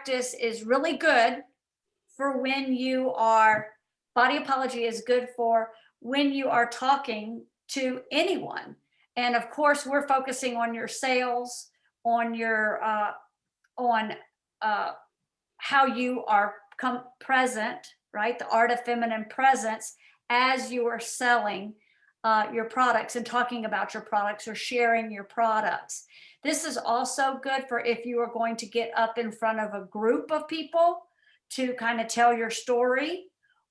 practice is really good for when you are, body apology is good for when you are talking to anyone. And of course, we're focusing on your sales, on your, on uh, how you are present, right? The art of feminine presence as you are selling your products and talking about your products or sharing your products. This is also good for if you are going to get up in front of a group of people to kind of tell your story,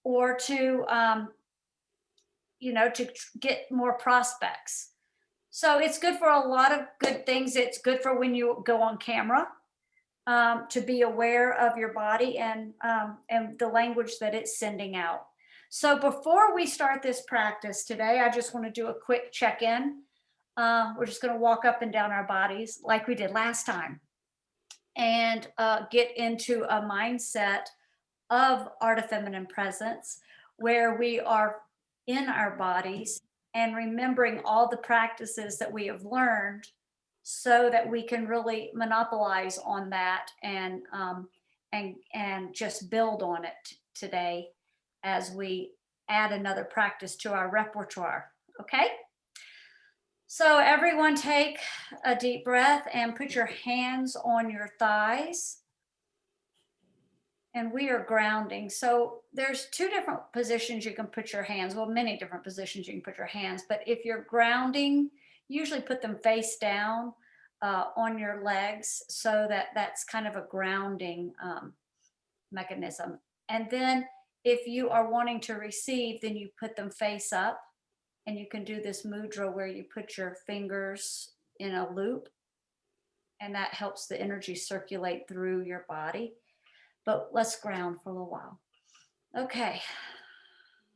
or to, to get more prospects. So it's good for a lot of good things. It's good for when you go on camera, to be aware of your body and the language that it's sending out. So before we start this practice today, I just want to do a quick check-in. We're just going to walk up and down our bodies like we did last time, and get into a mindset of art of feminine presence, where we are in our bodies and remembering all the practices that we have learned, so that we can really monopolize on that and just build on it today as we add another practice to our repertoire. Okay, so everyone take a deep breath and put your hands on your thighs, and we are grounding. So there's two different positions you can put your hands, well, many different positions you can put your hands, but if you're grounding, usually put them face down on your legs, so that that's kind of a grounding mechanism. And then if you are wanting to receive, then you put them face up, and you can do this mudra where you put your fingers in a loop, and that helps the energy circulate through your body. But let's ground for a little while. Okay,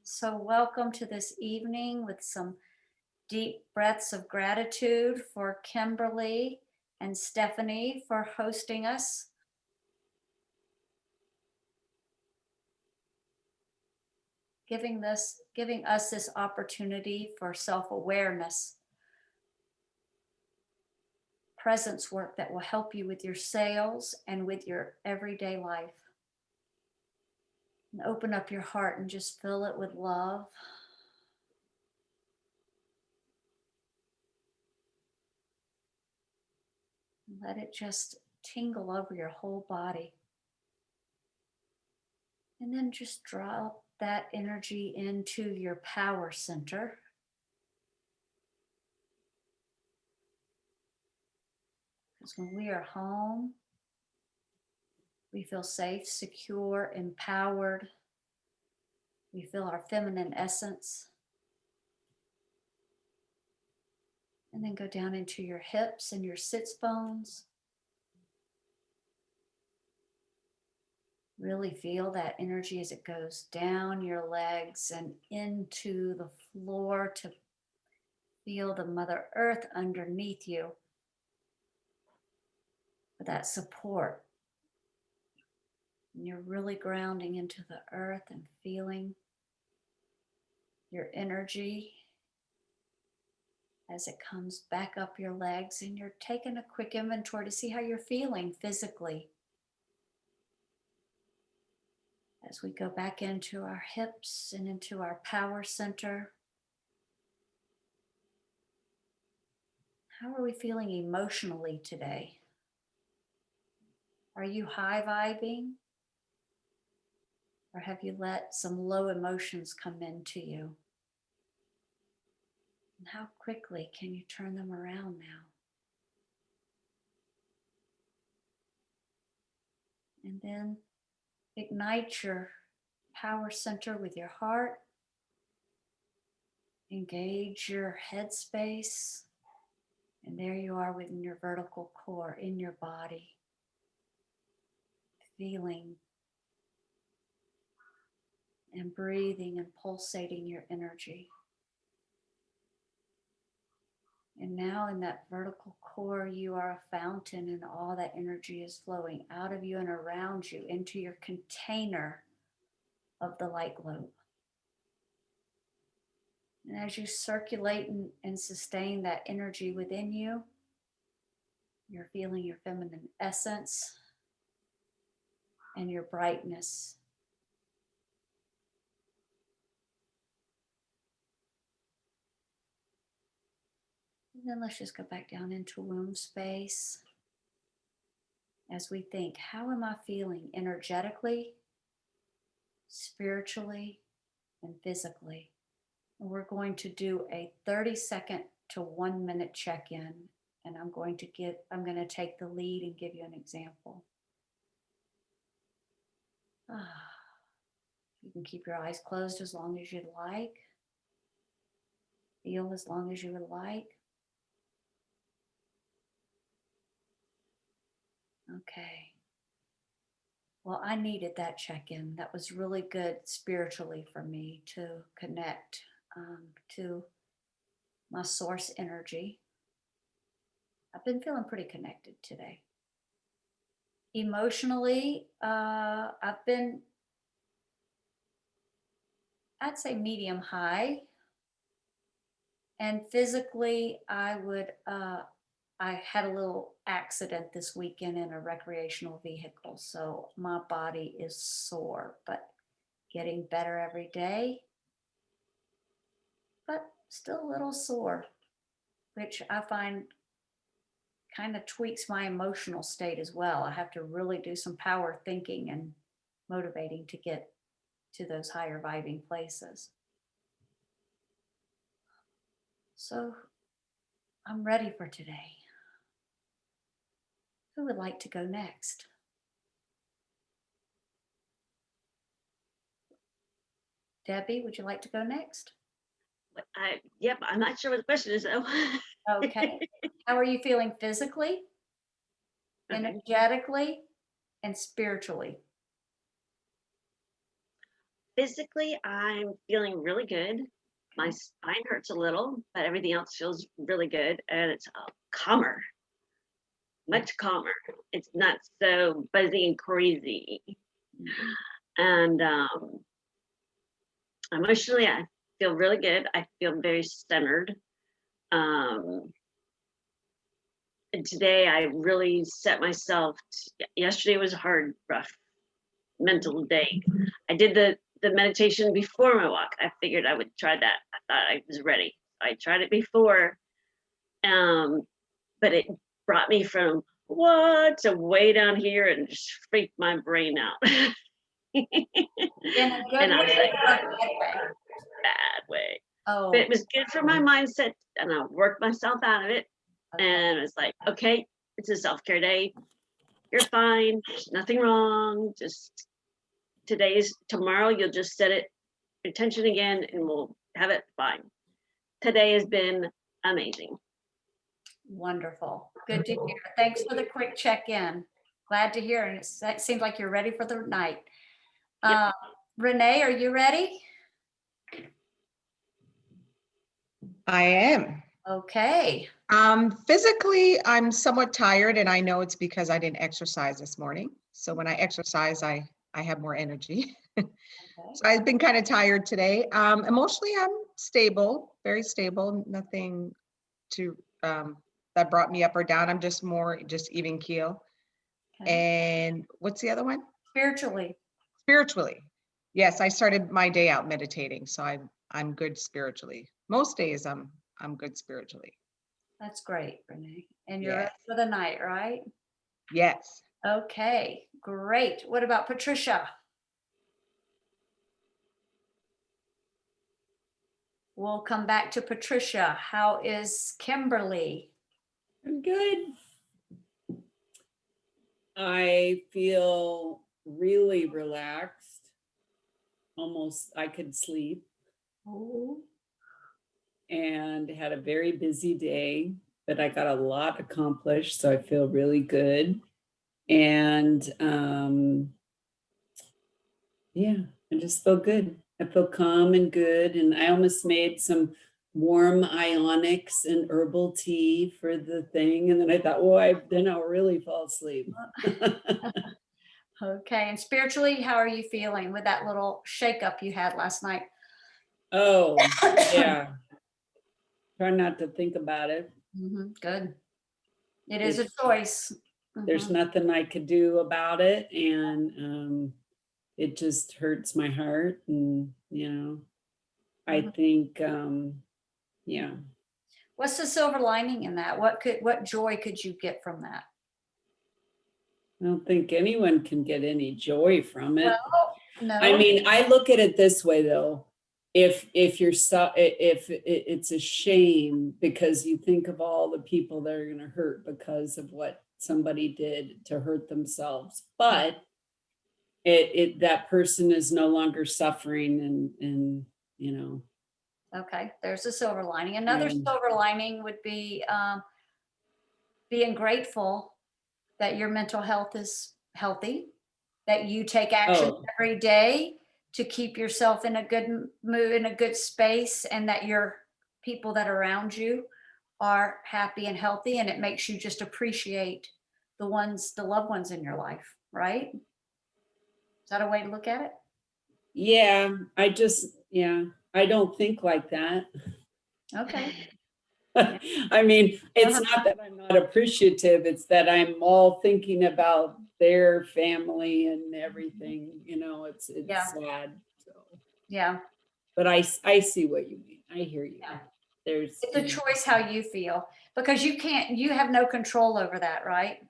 so welcome to this evening with some deep breaths of gratitude for Kimberly and Stephanie for hosting us. Giving us this opportunity for self-awareness, presence work that will help you with your sales and with your everyday life. And open up your heart and just fill it with love. Let it just tingle over your whole body. And then just drop that energy into your power center. Because when we are home, we feel safe, secure, empowered. We feel our feminine essence. And then go down into your hips and your sits bones. Really feel that energy as it goes down your legs and into the floor, to feel the Mother Earth underneath you for that support. And you're really grounding into the earth and feeling your energy as it comes back up your legs, and you're taking a quick inventory to see how you're feeling physically. As we go back into our hips and into our power center, how are we feeling emotionally today? Are you high vibing? Or have you let some low emotions come into you? And how quickly can you turn them around now? And then ignite your power center with your heart. Engage your head space. And there you are within your vertical core, in your body, feeling and breathing and pulsating your energy. And now in that vertical core, you are a fountain, and all that energy is flowing out of you and around you into your container of the light globe. And as you circulate and sustain that energy within you, you're feeling your feminine essence and your brightness. And then let's just go back down into womb space as we think, how am I feeling energetically, spiritually, and physically? And we're going to do a 30-second to 1 minute check-in. And I'm going to take the lead and give you an example. You can keep your eyes closed as long as you'd like. Feel as long as you would like. Okay. Well, I needed that check-in. That was really good spiritually for me to connect to my source energy. I've been feeling pretty connected today. Emotionally, I've been, I'd say medium high. And physically, I had a little accident this weekend in a recreational vehicle. So my body is sore, but getting better every day, but still a little sore, which I find kind of tweaks my emotional state as well. I have to really do some power thinking and motivating to get to those higher vibing places. So I'm ready for today. Who would like to go next? Debbie, would you like to go next? Yep, I'm not sure what the question is though. Okay. How are you feeling physically, Okay. energetically, and spiritually? Physically, I'm feeling really good. My spine hurts a little, but everything else feels really good, and it's calmer, much calmer. It's not so buzzy and crazy. And emotionally, I feel really good. I feel very centered. And today, I really set myself. Yesterday was a hard, rough mental day. I did the meditation before my walk. I figured I would try that. I thought I was ready. I tried it before, but it brought me from what to way down here and just freaked my brain out. In a good And I was way like, or a bad way? bad way. But Oh, it was good for my mindset, and I worked myself out of it. okay. And it was like, okay, it's a self-care day. You're fine. There's nothing wrong. Just tomorrow, you'll just set it attention again and we'll have it fine. Today has been amazing. Wonderful. Good to hear. Thanks for the quick check-in. Glad to hear. And it seems like you're ready for the night. Yep. Renee, are you ready? I am. Okay. Physically, I'm somewhat tired, and I know it's because I didn't exercise this morning. So when I exercise, I have more energy. Okay. So I've been kind of tired today. Emotionally, I'm stable, very stable. Nothing to that brought me up or down. I'm just even keel. Okay. And what's the other one? Spiritually. Spiritually, yes, I started my day out meditating, so I'm good spiritually. Most days I'm good spiritually. That's great, Renee. And you're Yeah. ready for the night, right? Yes. Okay, great. What about Patricia? We'll come back to Patricia. How is Kimberly? I'm good. I feel really relaxed. Almost I could sleep, Oh, and had a very busy day, but I got a lot accomplished, so I feel really good. And yeah, I just feel good. I feel calm and good. And I almost made some warm ionics and herbal tea for the thing. And then I thought, well, then I'll really fall asleep. okay. And spiritually, how are you feeling with that little shakeup you had last night? Oh, yeah. Try not to think about it. Good. It is a choice. there's Mhm. nothing I could do about it. And it just hurts my heart. And, I Mhm. think, yeah. What's the silver lining in that? What joy could you get from that? I don't think anyone can get any joy from it. Well, I no. mean, I look at it this way though. If you're if it's a shame because you think of all the people that are going to hurt because of what somebody did to hurt themselves, but that person is no longer suffering and Okay, there's a silver lining. Another yeah. silver lining would be being grateful that your mental health is healthy, that you take action Oh, every day to keep yourself in a good mood, in a good space, and that your people that are around you are happy and healthy, and it makes you just appreciate the loved ones in your life, right? Is that a way to look at it? yeah, yeah, I don't think like that. Okay. I mean, it's not that I'm not appreciative, it's that I'm all thinking about their family and everything, it's Yeah. sad. So, Yeah. but I see what you mean. I hear you. Yeah. There's, It's a choice how you feel because you have no control over that, right?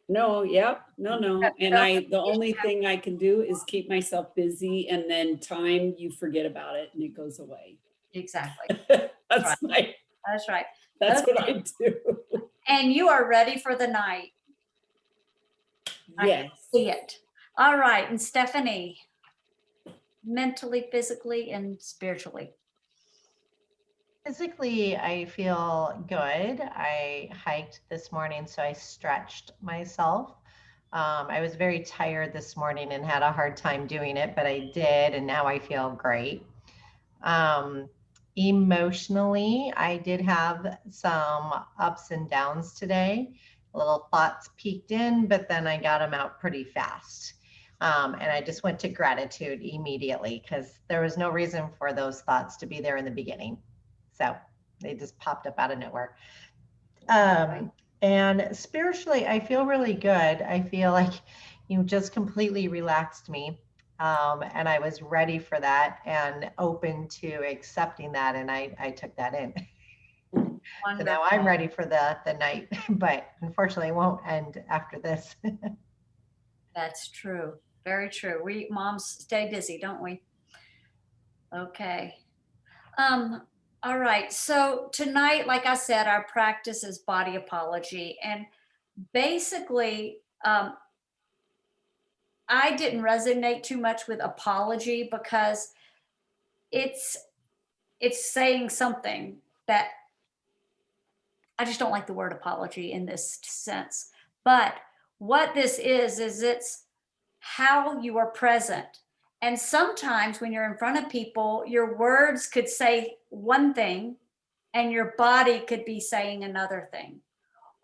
no, yep, no. And No, the only thing I can do is keep myself busy and then time you forget about it and it goes away. exactly. That's That's right. that's Okay. what I do. And you are ready for the night. I can Yes. see it. All right. And Stephanie, mentally, physically, and spiritually. Physically, I feel good. I hiked this morning, so I stretched myself. I was very tired this morning and had a hard time doing it, but I did, and now I feel great. Um, Emotionally, I did have some ups and downs today. Little thoughts peeked in, but then I got them out pretty fast. And I just went to gratitude immediately because there was no reason for those thoughts to be there in the beginning. So they just popped up out of nowhere. And spiritually, I feel really good. I feel like you just completely relaxed me. And I was ready for that and open to accepting that. And I took that in. So now I'm Wonderful. ready for the night, but unfortunately it won't end after this. That's true. Very true. We moms stay busy, don't we? Okay. Um, all right. So tonight, like I said, our practice is body apology. And basically, I didn't resonate too much with apology because it's it's saying something that I just don't like the word apology in this sense. But what this is it's how you are present. And sometimes when you're in front of people, your words could say one thing and your body could be saying another thing.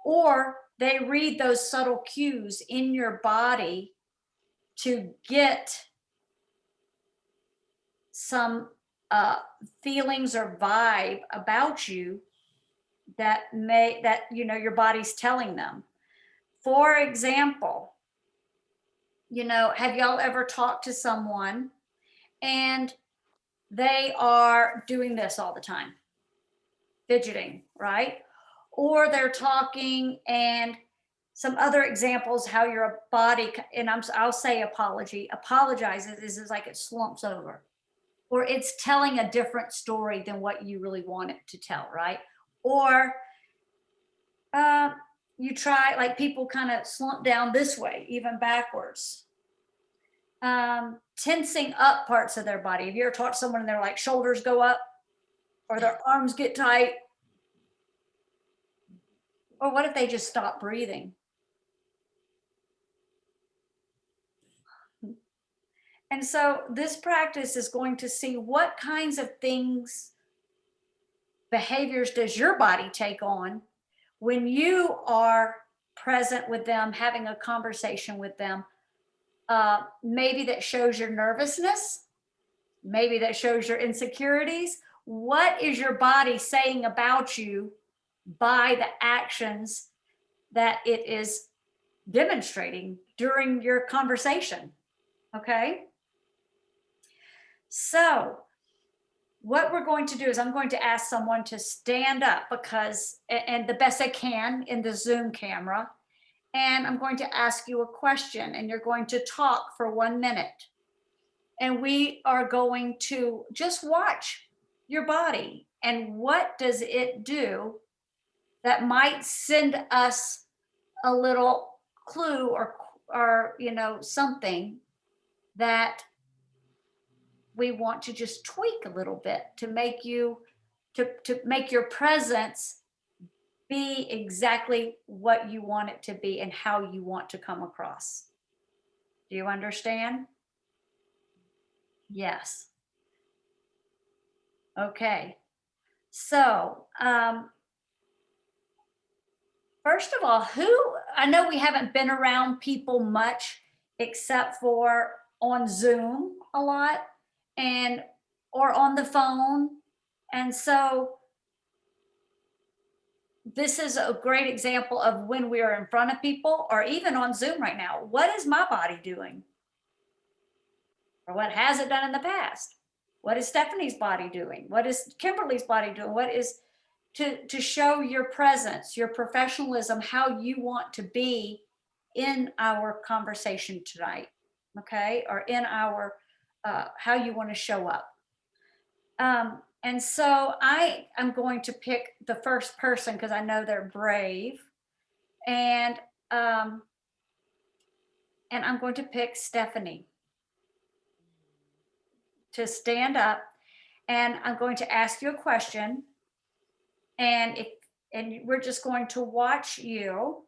Or they read those subtle cues in your body to get some feelings or vibe about you that your body's telling them. For example, have y'all ever talked to someone and they are doing this all the time, fidgeting, right? Or they're talking and some other examples how your body, and I'll say apologizes is like it slumps over, or it's telling a different story than what you really want it to tell, right? Or uh, you try, like people kind of slump down this way, even backwards. Tensing up parts of their body. Have you ever talked to someone and their like shoulders go up or their arms get tight? Or what if they just stop breathing? And so this practice is going to see what kinds of things, behaviors does your body take on when you are present with them, having a conversation with them. Maybe that shows your nervousness, maybe that shows your insecurities. What is your body saying about you by the actions that it is demonstrating during your conversation. Okay. So what we're going to do is I'm going to ask someone to stand up because, and the best they can in the Zoom camera. And I'm going to ask you a question and you're going to talk for 1 minute. And we are going to just watch your body and what does it do that might send us a little clue or something that we want to just tweak a little bit to make you to make your presence be exactly what you want it to be and how you want to come across. Do you understand? Yes. Okay. So, first of all, I know we haven't been around people much except for on Zoom a lot and or on the phone. And so this is a great example of when we are in front of people or even on Zoom right now. What is my body doing? Or what has it done in the past? What is Stephanie's body doing? What is Kimberly's body doing? What is to show your presence, your professionalism, how you want to be in our conversation tonight, okay? Or in our, how you want to show up. And so I am going to pick the first person because I know they're brave. And I'm going to pick Stephanie to stand up, and I'm going to ask you a question. And we're just going to watch you.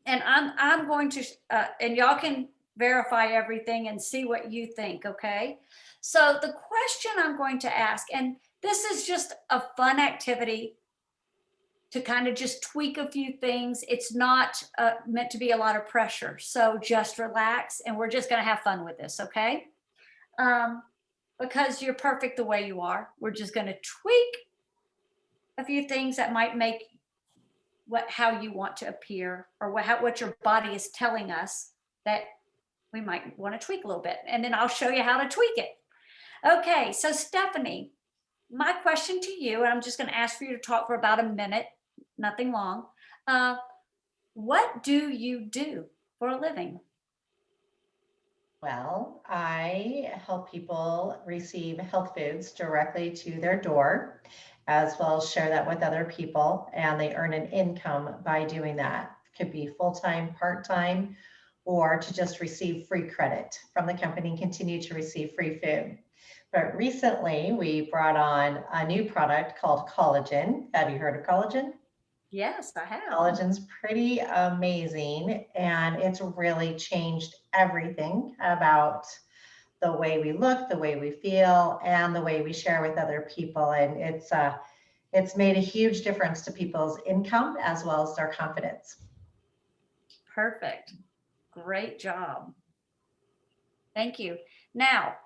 And I'm going to and y'all can verify everything and see what you think, okay? So the question I'm going to ask, and this is just a fun activity to kind of just tweak a few things. It's not meant to be a lot of pressure. So just relax and we're just going to have fun with this, okay? Because you're perfect the way you are. We're just going to tweak a few things that might make how you want to appear or what your body is telling us that we might want to tweak a little bit. And then I'll show you how to tweak it. Okay, so Stephanie, my question to you, and I'm just going to ask for you to talk for about a minute, nothing long. What do you do for a living? Well, I help people receive health foods directly to their door, as well as share that with other people, and they earn an income by doing that. It could be full-time, part-time, or to just receive free credit from the company and continue to receive free food. But recently we brought on a new product called collagen. Have you heard of collagen? Yes, I have. Collagen's pretty amazing, and it's really changed everything about the way we look, the way we feel, and the way we share with other people. And it's made a huge difference to people's income as well as their confidence. Perfect. Great job. Thank you. Now,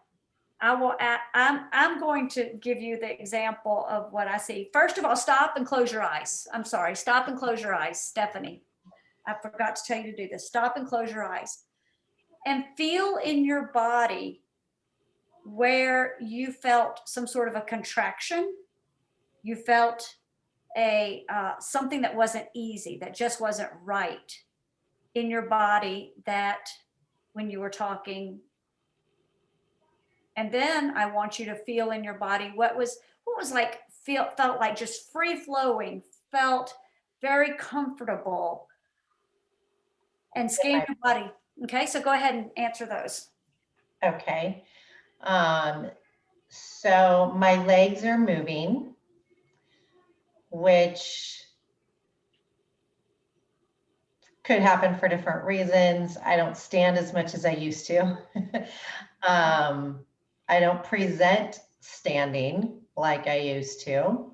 I'm going to give you the example of what I see. First of all, stop and close your eyes. I'm sorry. Stop and close your eyes, Stephanie. I forgot to tell you to do this. Stop and close your eyes. And feel in your body where you felt some sort of a contraction. You felt a something that wasn't easy, that just wasn't right in your body, that when you were talking. And then I want you to feel in your body what was like, felt like just free flowing, felt very comfortable, and scan your body. Okay, so go ahead and answer those. Okay. So my legs are moving, which could happen for different reasons. I don't stand as much as I used to. I don't present standing like I used to.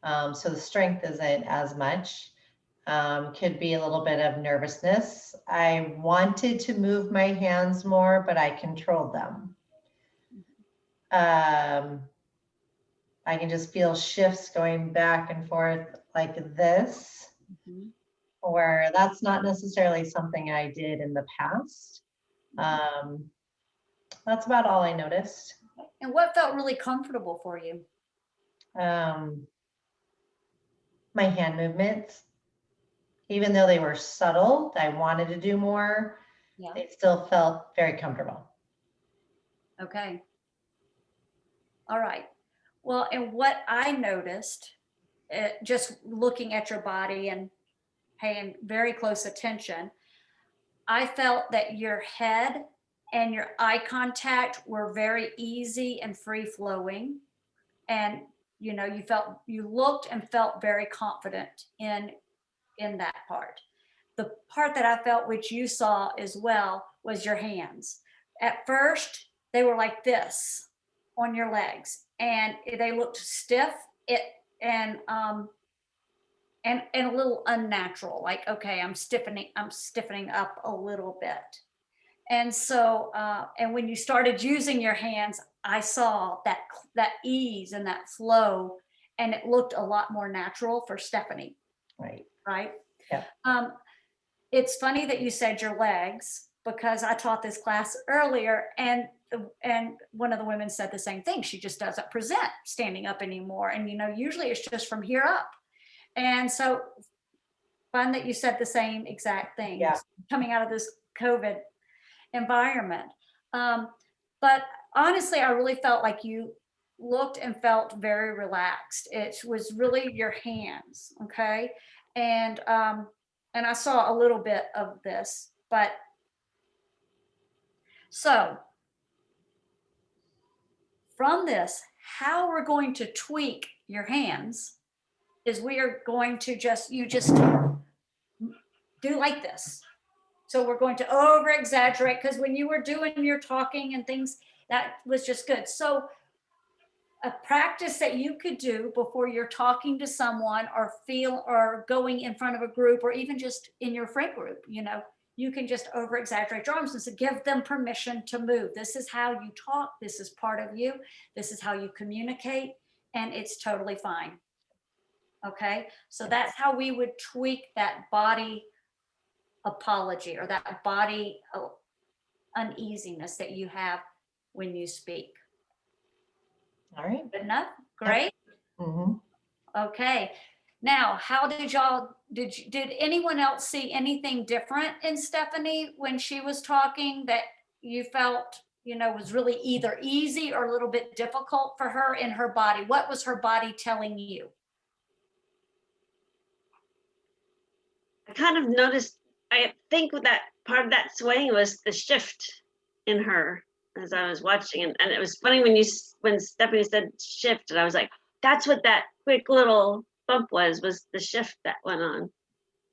So the strength isn't as much. Could be a little bit of nervousness. I wanted to move my hands more, but I controlled them. I can just feel shifts going back and forth like this, where that's not necessarily something I did in the past. That's about all I noticed. And what felt really comfortable for you? My hand movements, even though they were subtle, I wanted to do more. Yeah. They still felt very comfortable. Okay. All right. Well, and what I noticed, just looking at your body and paying very close attention, I felt that your head and your eye contact were very easy and free flowing. And, you know, you looked and felt very confident in that part. The part that I felt, which you saw as well, was your hands. At first, they were like this on your legs, and they looked stiff. And a little unnatural. Like, okay, I'm stiffening up a little bit. And so, and when you started using your hands, I saw that ease and that flow, and it looked a lot more natural for Stephanie. Right. Right. Yeah. It's funny that you said your legs, because I taught this class earlier, and one of the women said the same thing. She just doesn't present standing up anymore. And, you know, usually it's just from here up. And so fun that you said the same exact thing. Yeah. Coming out of this COVID environment. But honestly, I really felt like you looked and felt very relaxed. It was really your hands. Okay. And I saw a little bit of this, but so from this, how we're going to tweak your hands is we are going to just do like this. So we're going to over exaggerate, because when you were doing your talking and things, that was just good. So a practice that you could do before you're talking to someone or going in front of a group, or even just in your friend group, you know, you can just over exaggerate your arms and so give them permission to move. This is how you talk. This is part of you. This is how you communicate, and it's totally fine. Okay. So that's how we would tweak that body apology, or that body uneasiness that you have when you speak. All right. Good enough? Great. Mm-hmm. Okay. Now, how did anyone else see anything different in Stephanie when she was talking that you felt, you know, was really either easy or a little bit difficult for her in her body? What was her body telling you? I kind of noticed, I think that part of that swaying was the shift in her as I was watching. And it was funny when Stephanie said shift, and I was like, that's what that quick little bump was the shift that went on.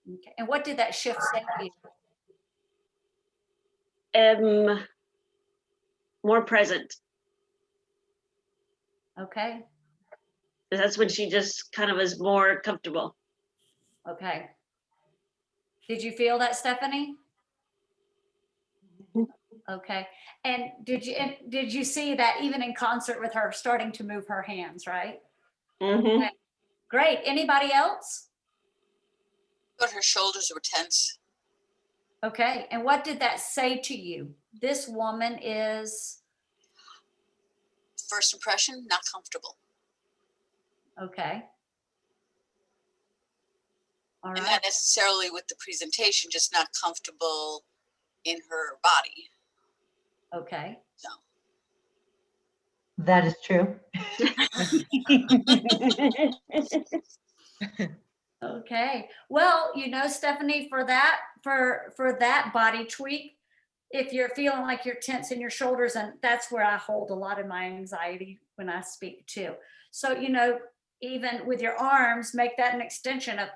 Okay. And what did that shift say to you? More present. Okay. That's when she just kind of was more comfortable. Okay. Did you feel that, Stephanie? Okay. And did you see that even in concert with her starting to move her hands, right? Mm-hmm. Okay. Great. Anybody else? But her shoulders were tense. Okay. And what did that say to you? This woman is? First impression, not comfortable. Okay. All And right. not necessarily with the presentation, just not comfortable in her body. Okay. So That is true. Okay. Well, you know, Stephanie, for that body tweak, if you're feeling like you're tense in your shoulders, and that's where I hold a lot of my anxiety when I speak too. So, you know, even with your arms, make that an extension of,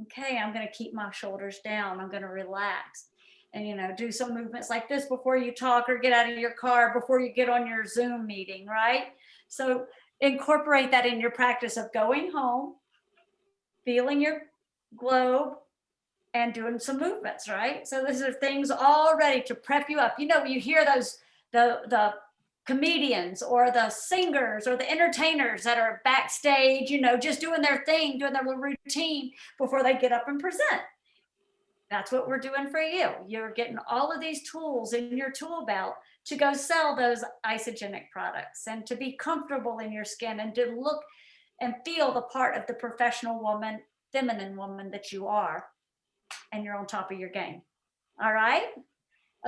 okay, I'm going to keep my shoulders down. I'm going to relax. And, you know, do some movements like this before you talk or get out of your car, before you get on your Zoom meeting, right? So incorporate that in your practice of going home, feeling your globe, and doing some movements, right? So these are things all ready to prep you up. You know, you hear those, the comedians or the singers or the entertainers that are backstage, you know, just doing their thing, doing their little routine before they get up and present. That's what we're doing for you. You're getting all of these tools in your tool belt to go sell those isogenic products and to be comfortable in your skin and to look and feel the part of the professional woman, feminine woman that you are. And you're on top of your game. All right.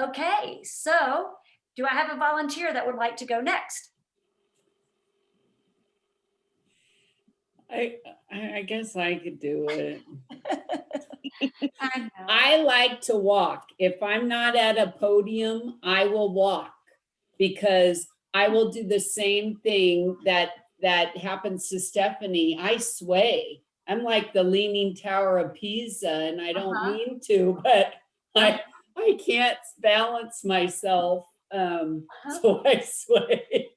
Okay. So, do I have a volunteer that would like to go next? I guess I could do it. I know. I like to walk. If I'm not at a podium, I will walk because I will do the same thing that happens to Stephanie. I sway. I'm like the Leaning Tower of Pisa, and I don't mean to, but I can't balance myself, so I sway.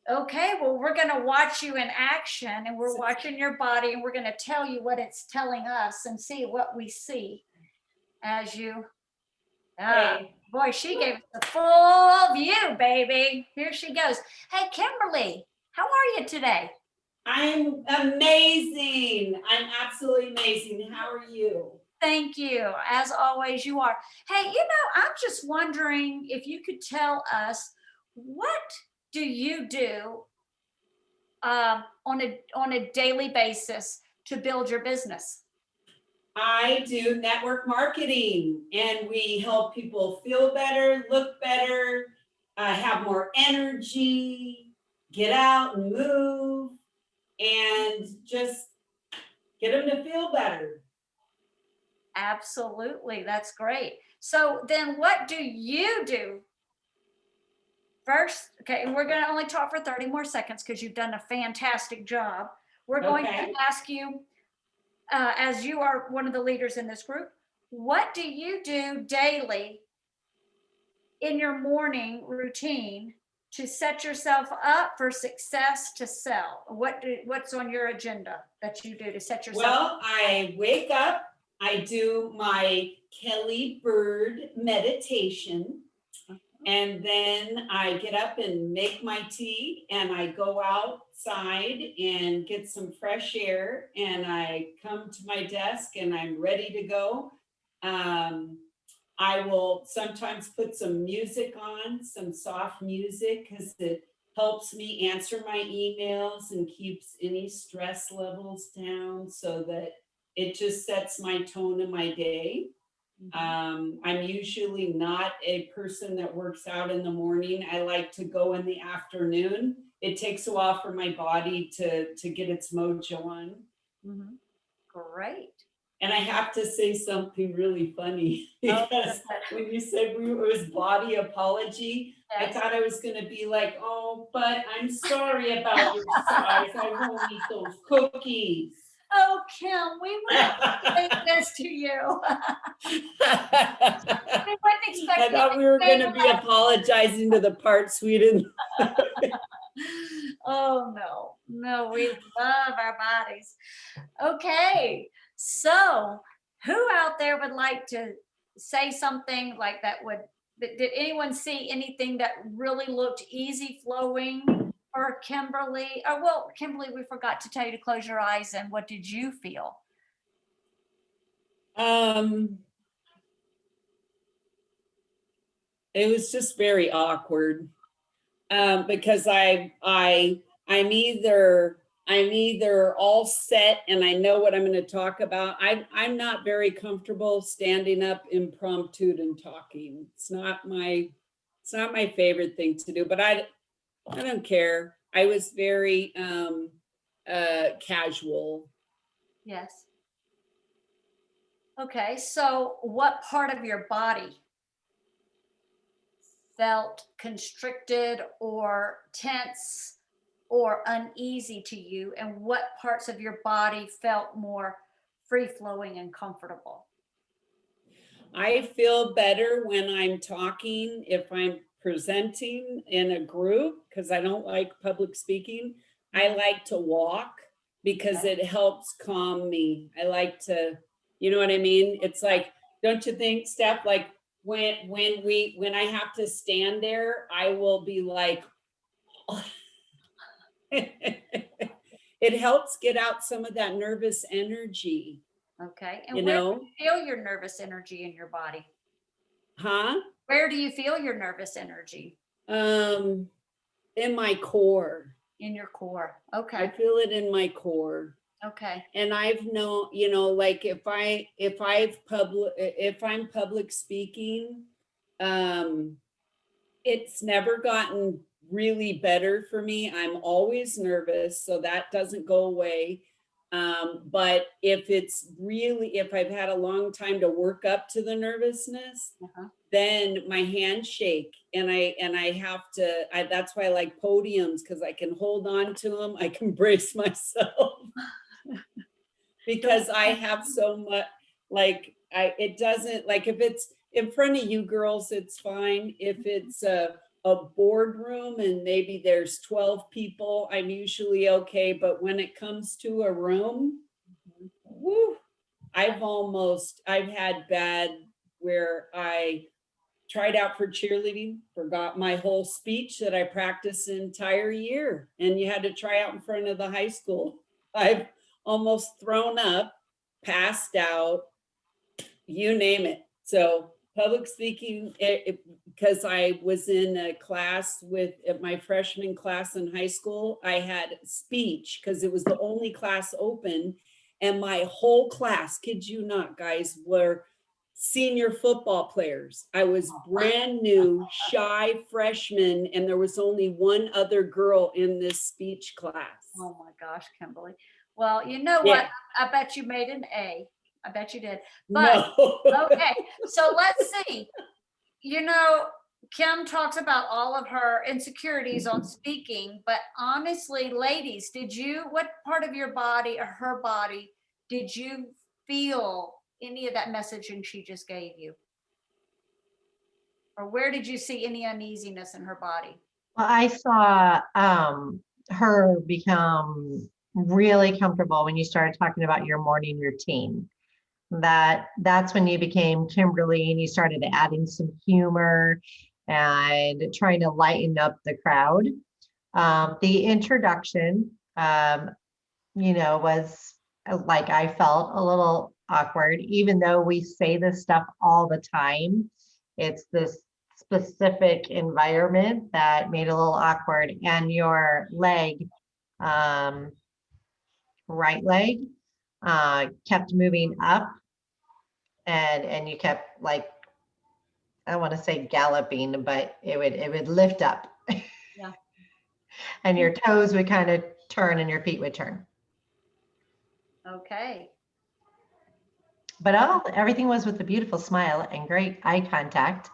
Okay, well, we're going to watch you in action and we're watching your body and we're going to tell you what it's telling us and see what we see as you. Hey. Boy, she gave us the full view, baby. Here she goes. Hey, Kimberly, how are you today? I'm amazing. I'm absolutely amazing. How are you? Thank you. As always, you are. Hey, I'm just wondering if you could tell us, what do you do on a daily basis to build your business? I do network marketing, and we help people feel better, look better, have more energy, get out and move, and just get them to feel better. Absolutely. That's great. So then what do you do first? Okay, and we're going to only talk for 30 more seconds because you've done a fantastic job. We're going to ask you, as you are one of the leaders in this group, what do you do daily in your morning routine to set yourself up for success to sell? What's on your agenda that you do to set yourself up? Well, I wake up, I do my Kelley Bird meditation, and then I get up and make my tea, and I go outside and get some fresh air, and I come to my desk and I'm ready to go. I will sometimes put some music on, some soft music, because it helps me answer my emails and keeps any stress levels down, so that it just sets my tone of my day. I'm usually not a person that works out in the morning. I like to go in the afternoon. It takes a while for my body to get its mojo on. Great. And I have to say something really funny, because when you said it was body apology, I thought I was going to be like, oh, but I'm sorry about your size. I won't eat those cookies. Oh, Kim, we wouldn't say this to you. We wouldn't expect I thought we were going to be apologizing to the parts we didn't. Oh, no, we love our bodies. Okay, so who out there would like to say something like that? Did anyone see anything that really looked easy flowing for Kimberly? Oh, well, Kimberly, we forgot to tell you to close your eyes. And what did you feel? It was just very awkward, because I'm either all set and I know what I'm going to talk about. I'm not very comfortable standing up impromptu and talking. It's not my favorite thing to do, but I don't care. I was very casual. Yes. Okay, so what part of your body felt constricted or tense or uneasy to you, and what parts of your body felt more free-flowing and comfortable? I feel better when I'm talking, if I'm presenting in a group, because I don't like public speaking. I like to walk because it helps calm me. I like to, you know what I mean? It's like, don't you think, Steph, like when I have to stand there, I will be like, it helps get out some of that nervous energy. Okay. And you where do know? you feel your nervous energy in your body? Huh? Where do you feel your nervous energy? In my core. In your core. I Okay. feel it in my core. Okay. And I've known, like if I'm public speaking, it's never gotten really better for me. I'm always nervous, so that doesn't go away. But if I've had a long time to work up to the nervousness, Uh-huh. then my hands shake and I have to, that's why I like podiums, because I can hold on to them. I can brace myself because I have so much, it doesn't, like if it's in front of you girls, it's fine. If it's a boardroom and maybe there's 12 people, I'm usually okay. But when it comes to a room, woo, I've had bad where I tried out for cheerleading, forgot my whole speech that I practiced the entire year. And you had to try out in front of the high school. I've almost thrown up, passed out, you name it. So public speaking, because I was in a class my freshman class in high school, I had speech because it was the only class open. And my whole class, kid you not, guys, were senior football players. I was brand new, shy freshman, and there was only one other girl in this speech class. Oh my gosh, Kimberly. Well, you know Yeah. what? I bet you made an A. I bet you did. But No. okay, so let's see. Kim talks about all of her insecurities on speaking, but honestly, ladies, what part of your body or her body did you feel any of that messaging she just gave you? Or where did you see any uneasiness in her body? Well, I saw her become really comfortable when you started talking about your morning routine. That's when you became Kimberly and you started adding some humor and trying to lighten up the crowd. The introduction, was like I felt a little awkward, even though we say this stuff all the time. It's this specific environment that made it a little awkward. And your leg, right leg, kept moving up, and you kept like, I don't want to say galloping, but it would lift up. Yeah. And your toes would kind of turn and your feet would turn. Okay. But everything was with a beautiful smile and great eye contact.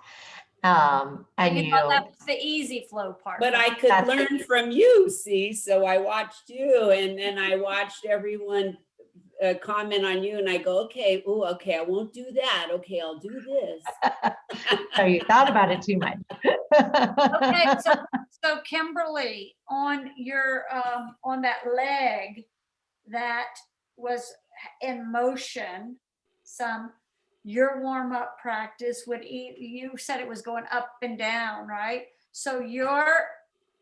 And You thought that was the easy flow part. But I could learn from you, see? So I watched you and then I watched everyone comment on you and I go, okay, I won't do that. Okay, I'll do this. So you thought about it too much. Okay, so Kimberly, on your on that leg that was in motion, your warm-up practice you said it was going up and down, right? So your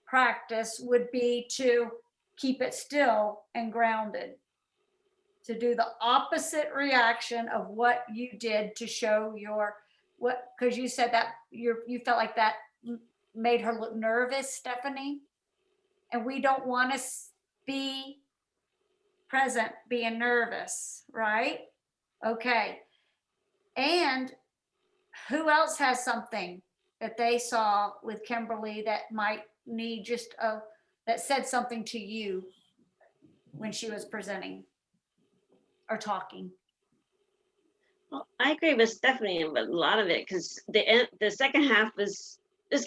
practice would be to keep it still and grounded, to do the opposite reaction of what you did to show because you said that you felt like that made her look nervous, Stephanie, and we don't want to be present being nervous, right? Okay. And who else has something that they saw with Kimberly that might need that said something to you when she was presenting or talking? Well, I agree with Stephanie with a lot of it because the second half was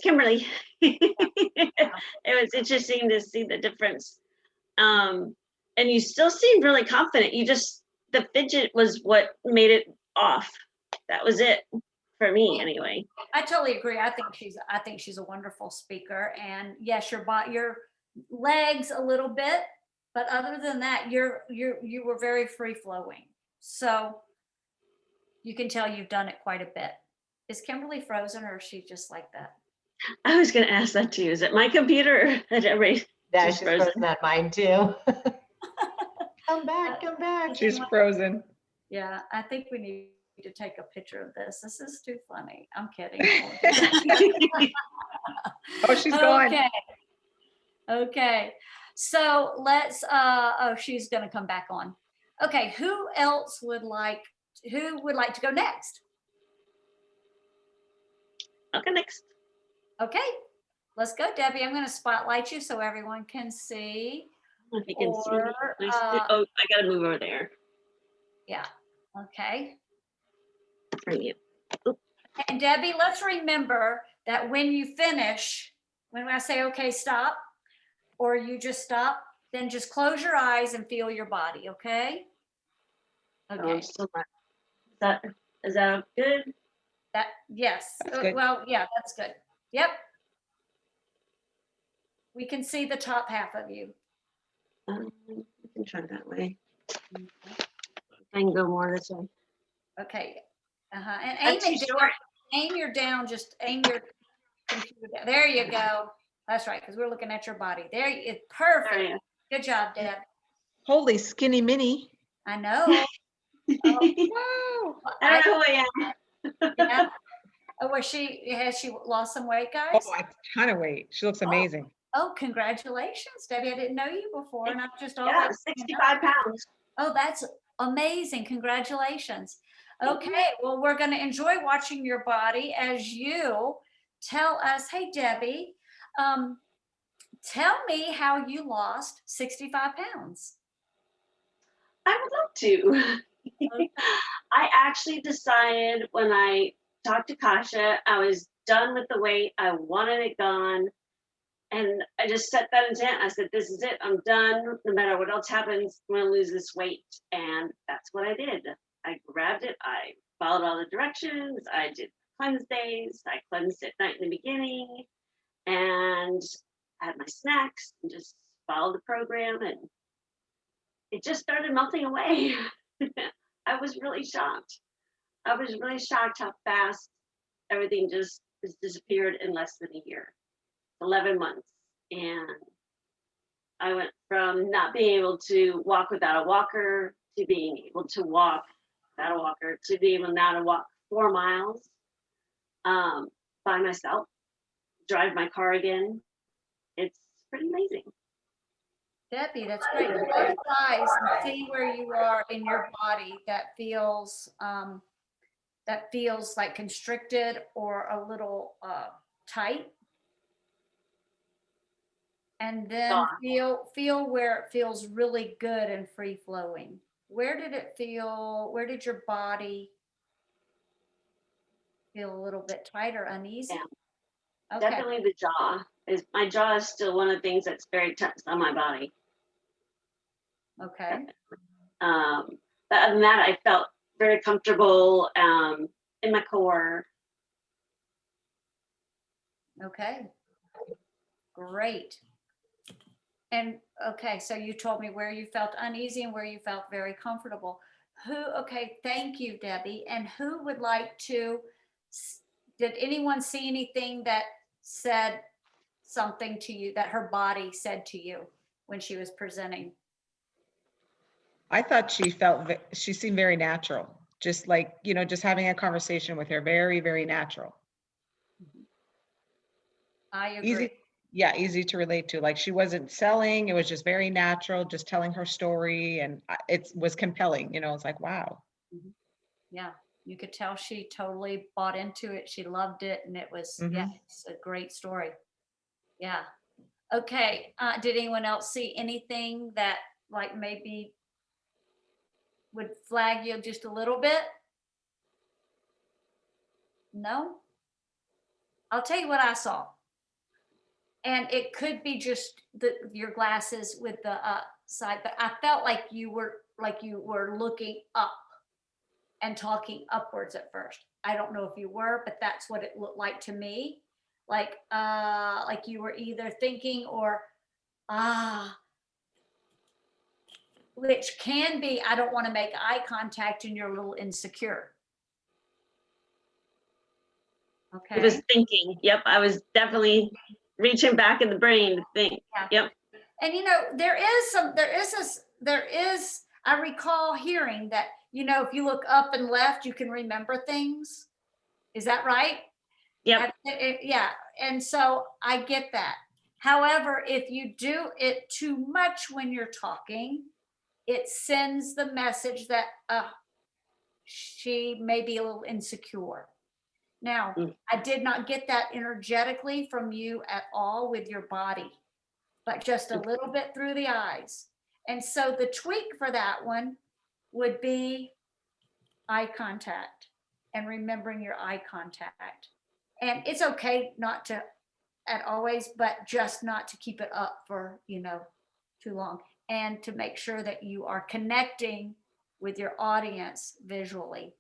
Kimberly. It was interesting to see the difference. And you still seemed really confident. The fidget was what made it off. That was it for me anyway. I totally agree. I think she's a wonderful speaker. And yes, your legs a little bit, but other than that, you were very free flowing. So you can tell you've done it quite a bit. Is Kimberly frozen or is she just like that? I was going to ask that too. Is it my computer or that everybody? She's frozen at mine too. Come back. She's frozen. Yeah, I think we need to take a picture of this. This is too funny. I'm kidding. Oh, she's gone. Okay. Okay. So let's, oh, she's gonna come back on. Okay, who would like to go next? Okay, next. Okay, let's go, Debbie. I'm gonna spotlight you so everyone can see. If you can see me. Or, Oh, I gotta move over there. Yeah, okay. Bring you. And Debbie, let's remember that when you finish, when I say, okay, stop, or you just stop, then just close your eyes and feel your body, okay? Oh, Okay, I'm still not. Is that good? yes. That's good. Well, yeah, that's good. Yep. We can see the top half of you. We can try that way. I can go more this way. Okay. And That's aim too it short. down, aim your down, just aim your computer down. There you go. That's right, because we're looking at your body. There, it's There perfect. you go. Good job, Deb. Holy skinny mini. I know. Oh, Wow. I don't know who I am. yeah. Oh, has she lost some weight, guys? Oh, a ton of weight. She looks amazing. Oh, congratulations, Debbie. I didn't know you before, and I've just Yeah, always. 65 pounds. Oh, that's amazing. Congratulations. Thank you. Okay, well, we're going to enjoy watching your body as you tell us, hey, Debbie, tell me how you lost 65 pounds. I would love to. I actually decided when I talked to Kasha, I was done with the weight. I wanted it gone. And I just set that intent. I said, this is it. I'm done. No matter what else happens, I'm going to lose this weight. And that's what I did. I grabbed it. I followed all the directions. I did cleanse days. I cleansed at night in the beginning. And had my snacks and just followed the program. And it just started melting away. I was really shocked. I was really shocked how fast everything just disappeared in less than a year. 11 months. And I went from not being able to walk without a walker to being able to walk without a walker to being able now to walk 4 miles by myself, drive my car again. It's pretty amazing. Debbie, that's great. Close your eyes and see where you are in your body that feels like constricted or a little tight. And then feel where it feels really good and free flowing. Where did it feel? Where did your body feel a little bit tight or uneasy? Yeah. Okay. Definitely the jaw. My jaw is still one of the things that's very tense on my body. Okay. But other than that, I felt very comfortable in my core. Okay. Great. And okay, so you told me where you felt uneasy and where you felt very comfortable. Okay, thank you, Debbie. And who would like to, did anyone see anything that said something to you that her body said to you when she was presenting? I thought she seemed very natural. Just like, just having a conversation with her, very, very natural. I agree. Easy. Yeah, easy to relate to. Like she wasn't selling. It was just very natural, just telling her story. And it was compelling, it's like, wow. Yeah, you could tell she totally bought into it. She loved it. And it was, yeah, it's a great story. Yeah. Okay. Did anyone else see anything that like maybe would flag you just a little bit? No? I'll tell you what I saw. And it could be just your glasses with the side, but I felt like you were looking up and talking upwards at first. I don't know if you were, but that's what it looked like to me. Like you were either thinking or which can be, I don't want to make eye contact and you're a little insecure. Okay. I was thinking, yep, I was definitely reaching back in the brain to think. Yeah. Yep. And there is I recall hearing that, you know, if you look up and left, you can remember things. Is that right? Yep. Yeah, and so I get that. However, if you do it too much when you're talking, it sends the message that she may be a little insecure. Now, Mm. I did not get that energetically from you at all with your body, but just a little bit through the eyes. And so the tweak for that one would be eye contact and remembering your eye contact. And it's okay not to at always, but just not to keep it up for, you know, too long, and to make sure that you are connecting with your audience visually.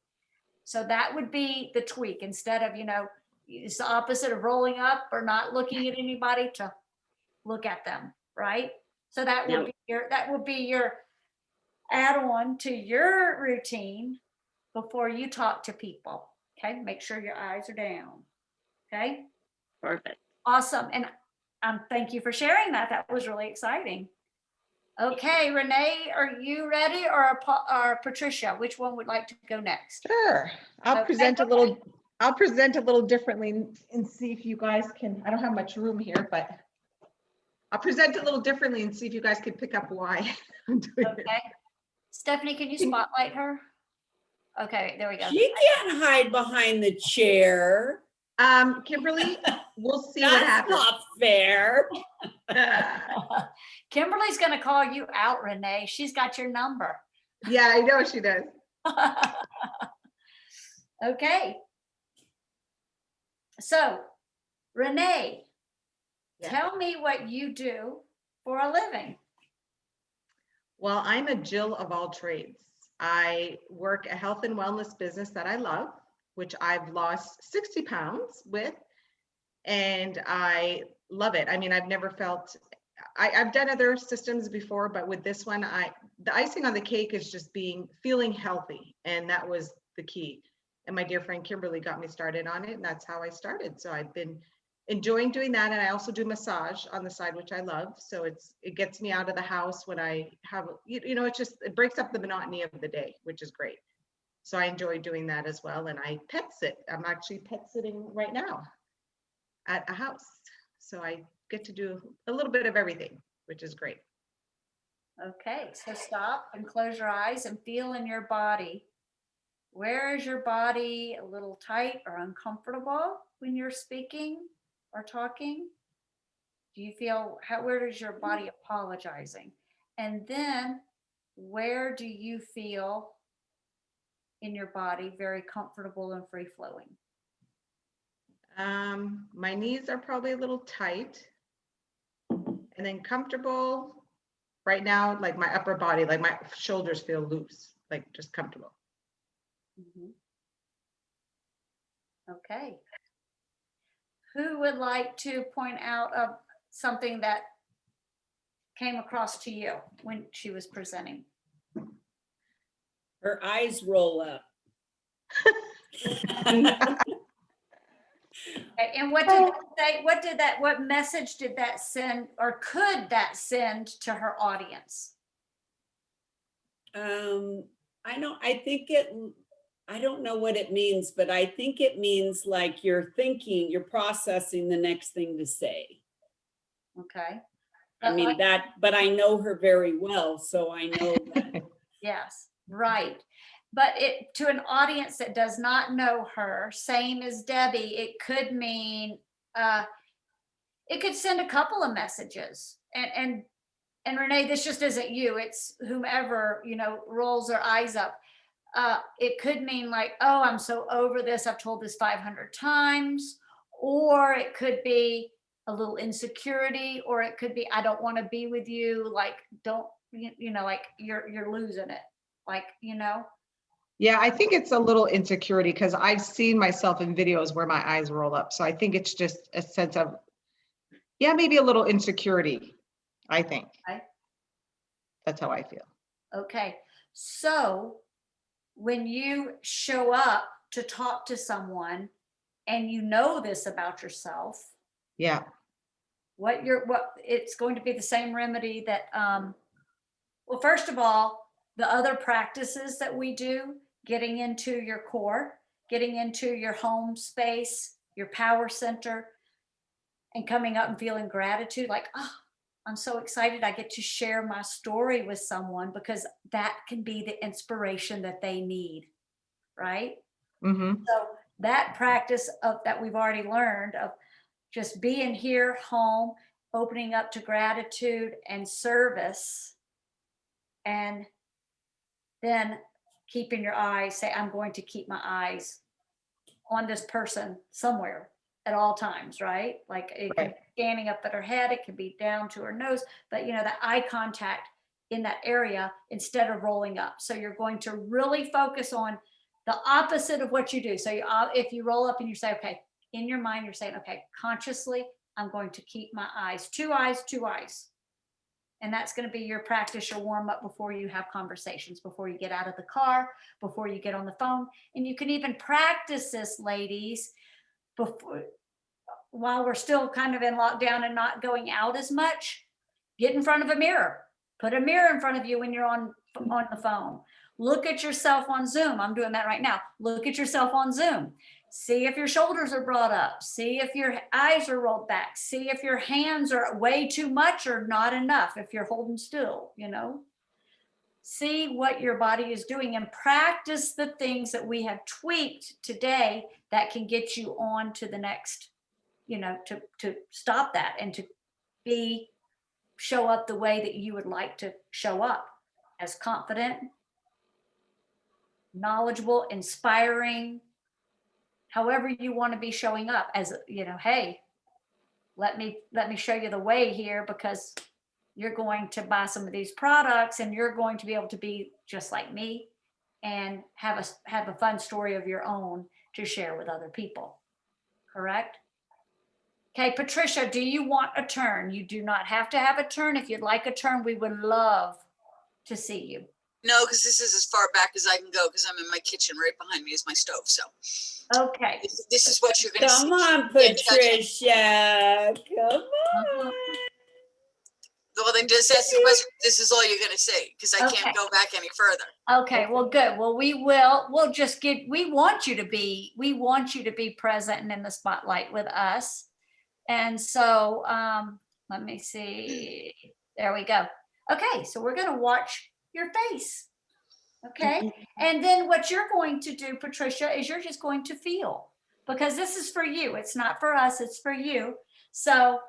So that would be the tweak. Instead of, you know, it's the opposite of rolling up or not looking at anybody, to look at them, right? So that would be your add-on to your routine before you talk to people. Okay, make sure your eyes are down. Okay, Perfect. awesome. And thank you for sharing that. That was really exciting. Okay, Renee, are you ready, or Patricia? Which one would like to go next? Sure. I'll Okay, present a okay. little, I'll present a little differently and see if you guys can, I don't have much room here, but I'll present a little differently and see if you guys can pick up why I'm doing it. Okay. Stephanie, can you spotlight her? Okay, there we go. She can't hide behind the chair. Kimberly, we'll see what That's happens. not fair. Kimberly's going to call you out, Renee. She's got your number. Yeah, I know she does. Okay. So, Renee, Yeah. tell me what you do for a living. Well, I'm a Jill of all trades. I work a health and wellness business that I love, which I've lost 60 pounds with, and I love it. I mean, I've never felt, I've done other systems before, but with this one, the icing on the cake is just feeling healthy, and that was the key. And my dear friend Kimberly got me started on it, and that's how I started. So I've been enjoying doing that, and I also do massage on the side, which I love. So it gets me out of the house when I have, you know, it breaks up the monotony of the day, which is great. So I enjoy doing that as well, and I pet sit. I'm actually pet sitting right now at a house, so I get to do a little bit of everything, which is great. Okay, so stop and close your eyes and feel in your body. Where is your body a little tight or uncomfortable when you're speaking or talking? Do you feel, where is your body apologizing? And then where do you feel in your body very comfortable and free flowing? My knees are probably a little tight, and then comfortable right now, like my upper body, like my shoulders feel loose, like just comfortable. Mhm. Okay. Who would like to point out something that came across to you when she was presenting? Her eyes roll up. Okay, and what did that say? What message did that send, or could that send to her audience? I don't know what it means, but I think it means like you're processing the next thing to say. Okay. I mean but I know her very well, so I know that. Yes, right. But to an audience that does not know her, same as Debbie, it could mean, it could send a couple of messages. And Renee, this just isn't you, it's whomever, you know, rolls their eyes up. It could mean like, oh, I'm so over this, I've told this 500 times. Or it could be a little insecurity, or it could be, I don't want to be with you, like, don't, you know, like you're losing it, like, you know. Yeah, I think it's a little insecurity because I've seen myself in videos where my eyes roll up. So I think it's just a sense of, yeah, maybe a little insecurity, I think. Okay. That's how I feel. Okay, so when you show up to talk to someone and you know this about yourself, Yeah. what it's going to be the same remedy that, well, first of all, the other practices that we do, getting into your core, getting into your home space, your power center, and coming up and feeling gratitude, like, oh, I'm so excited I get to share my story with someone, because that can be the inspiration that they need, right? Mm-hmm. So that practice of that we've already learned of just being here, home, opening up to gratitude and service, and then keeping your eyes, say, I'm going to keep my eyes on this person somewhere at all times, right? Like it can Right. be scanning up at her head, it can be down to her nose, but you know, that eye contact in that area instead of rolling up. So you're going to really focus on the opposite of what you do. So if you roll up and you say, okay, in your mind, you're saying, okay, consciously, I'm going to keep my eyes, two eyes, two eyes. And that's going to be your practice, your warm up before you have conversations, before you get out of the car, before you get on the phone. And you can even practice this, ladies, before, while we're still kind of in lockdown and not going out as much. Get in front of a mirror. Put a mirror in front of you when you're on the phone. Look at yourself on Zoom. I'm doing that right now. Look at yourself on Zoom. See if your shoulders are brought up. See if your eyes are rolled back. See if your hands are way too much or not enough, if you're holding still, you know. See what your body is doing and practice the things that we have tweaked today that can get you on to the next, you know, to stop that and to show up the way that you would like to show up, as confident, knowledgeable, inspiring, however you want to be showing up, as, you know, hey, let me show you the way here, because you're going to buy some of these products and you're going to be able to be just like me and have a fun story of your own to share with other people. Correct? Okay, Patricia, do you want a turn? You do not have to have a turn. If you'd like a turn, we would love to see you. No, because this is as far back as I can go, because I'm in my kitchen. Right behind me is my stove. So Okay. this is what you're going to see. Come on, Can't touch it. Patricia. Come on. Well, then just ask the question. This is all you're going to see, because I Okay. can't go back any further. Okay, well, good. Well, we'll just we want you to be present and in the spotlight with us. And so, let me see. There we go. Okay, so we're going to watch your face. Okay. And then what you're going to do, Patricia, is you're just going to feel, because this is for you. It's not for us, it's for you. So,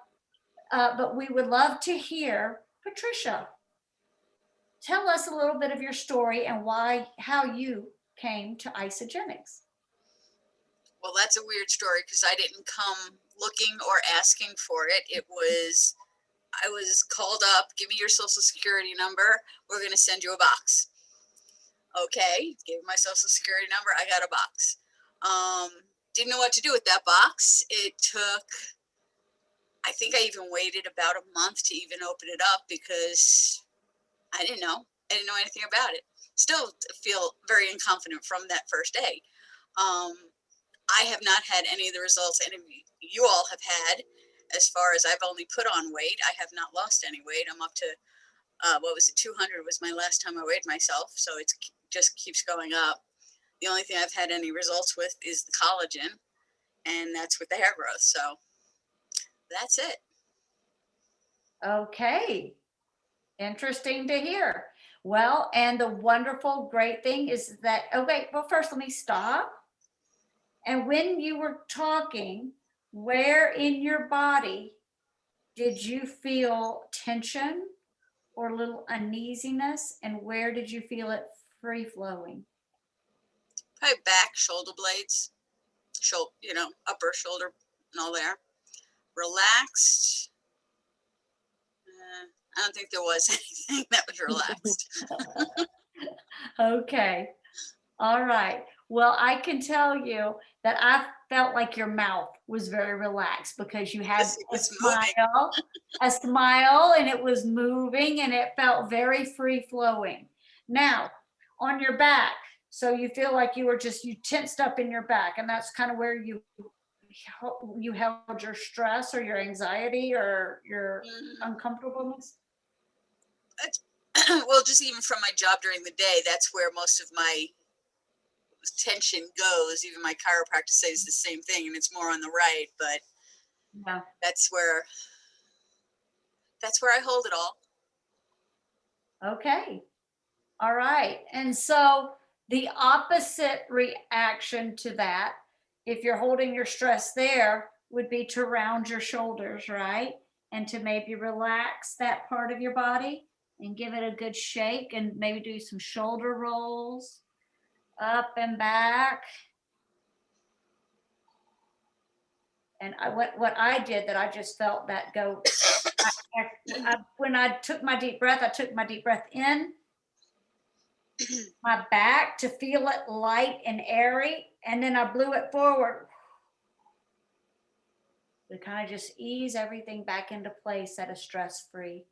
but we would love to hear, Patricia, tell us a little bit of your story and how you came to Isogenics. Well, that's a weird story, because I didn't come looking or asking for it. I was called up, give me your social security number. We're going to send you a box. Okay, gave my social security number. I got a box. Didn't know what to do with that box. It took, I think I even waited about a month to even open it up, because I didn't know anything about it. Still feel very inconfident from that first day. I have not had any of the results any of you all have had. As far as I've only put on weight, I have not lost any weight. I'm up to, 200 was my last time I weighed myself. So it just keeps going up. The only thing I've had any results with is the collagen, and that's with the hair growth. So that's it. Okay. Interesting to hear. Well, and the wonderful, great thing is that, well, first let me stop. And when you were talking, where in your body did you feel tension or a little uneasiness? And where did you feel it free flowing? Probably back, shoulder blades, upper shoulder and all there. Relaxed. I don't think there was anything that was relaxed. Okay. All right. Well, I can tell you that I felt like your mouth was very relaxed, because you had a smile, and it was moving, and it felt very free flowing. Now, on your back, so you feel like you tensed up in your back, and that's kind of where you held your stress or your anxiety or your uncomfortableness. well, just even from my job during the day, that's where most of my tension goes. Even my chiropractor says the same thing, and it's more on the right, but Yeah. that's where I hold it all. Okay. All right. And so the opposite reaction to that, if you're holding your stress there, would be to round your shoulders, right? And to maybe relax that part of your body and give it a good shake and maybe do some shoulder rolls up and back. And what I did that I just felt that go. When I took my deep breath, I took my deep breath in my back to feel it light and airy, and then I blew it forward to kind of just ease everything back into place at a stress-free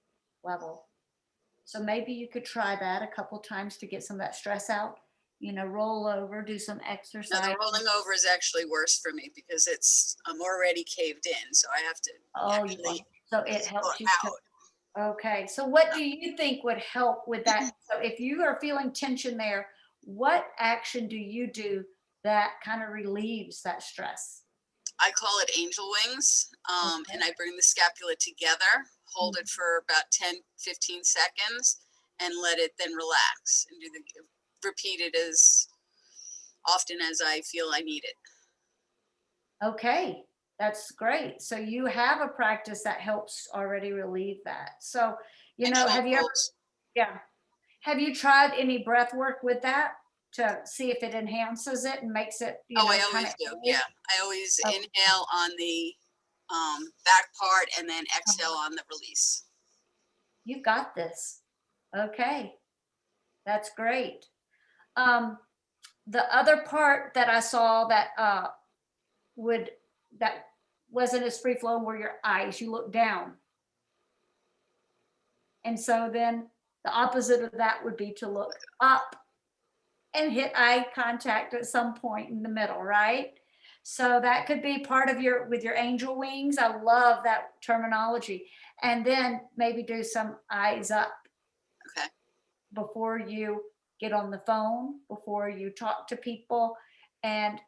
level. So maybe you could try that a couple times to get some of that stress out. You know, roll over, do some Now exercise. the rolling over is actually worse for me because I'm already caved in, so I have to Oh, you actually so it go helps you to. out. Okay, so what do you think would help with that? So if you are feeling tension there, what action do you do that kind of relieves that stress? I call it angel wings, and I bring the scapula together, hold it for about 10, 15 seconds, and let it then relax and repeat it as often as I feel I need it. Okay, that's great. So you have a practice that helps already relieve that. So, you And know, have you ever, shuffles. yeah, have you tried any breath work with that to see if it enhances it and makes it, you Oh, know, I kind always of, do. Yeah, I always Oh. inhale on the back part and then exhale on the release. You've got this. Okay, that's great. The other part that I saw that that wasn't as free flowing were your eyes. You look down. And so then the opposite of that would be to look up and hit eye contact at some point in the middle, right? So that could be part of with your angel wings. I love that terminology. And then maybe do some eyes up Okay. before you get on the phone, before you talk to people. And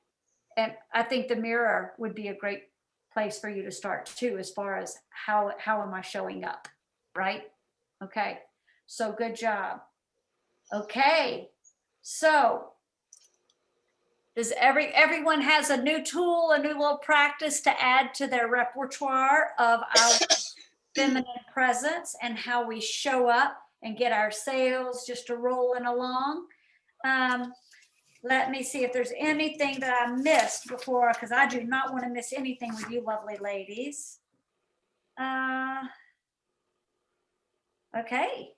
I think the mirror would be a great place for you to start too, as far as how am I showing up, right? Okay, so good job. Okay, so does everyone has a new tool, a new little practice to add to their repertoire of our feminine presence and how we show up and get our sales just rolling along. Let me see if there's anything that I missed before, because I do not want to miss anything with you lovely ladies. Okay.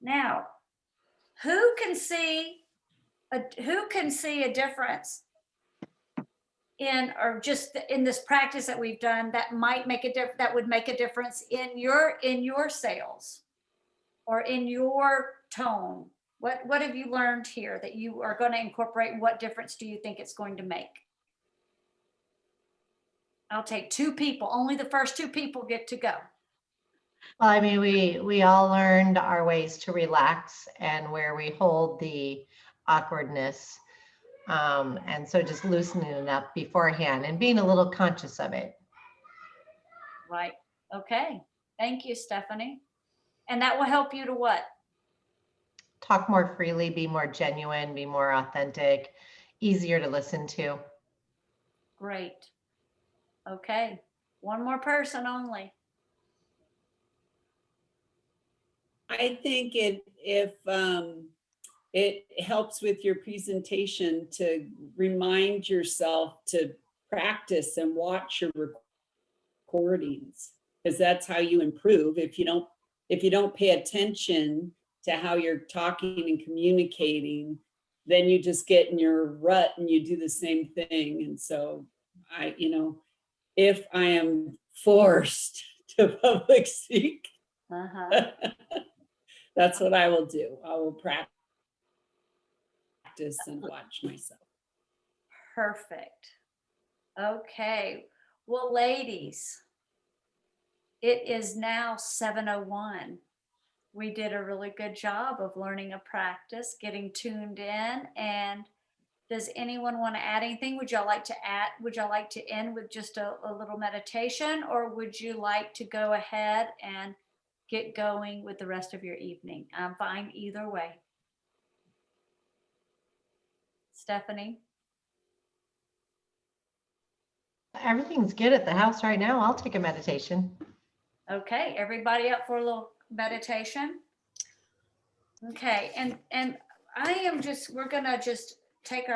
Now, who can see a difference in, or just in this practice that we've done that might make that would make a difference in your sales or in your tone? What have you learned here that you are going to incorporate, and what difference do you think it's going to make? I'll take 2 people. Only the first 2 people get to go. Well, I mean, we all learned our ways to relax and where we hold the awkwardness. And so just loosening it up beforehand and being a little conscious of it. Right. Okay. Thank you, Stephanie. And that will help you to what? Talk more freely, be more genuine, be more authentic, easier to listen to. Great. Okay. One more person only. I think if it helps with your presentation to remind yourself to practice and watch your recordings, because that's how you improve. If you don't pay attention to how you're talking and communicating, then you just get in your rut and you do the same thing. And so if I am forced to public speak, that's what I will do. I will practice and watch myself. Perfect. Okay. Well, ladies, it is now 7:01. we did a really good job of learning a practice, getting tuned in. And does anyone want to add anything? Would y'all like to end with just a little meditation, or would you like to go ahead and get going with the rest of your evening? I'm fine either way. Stephanie? Everything's good at the house right now. I'll take a meditation. Okay, everybody up for a little meditation? Okay, and we're gonna just take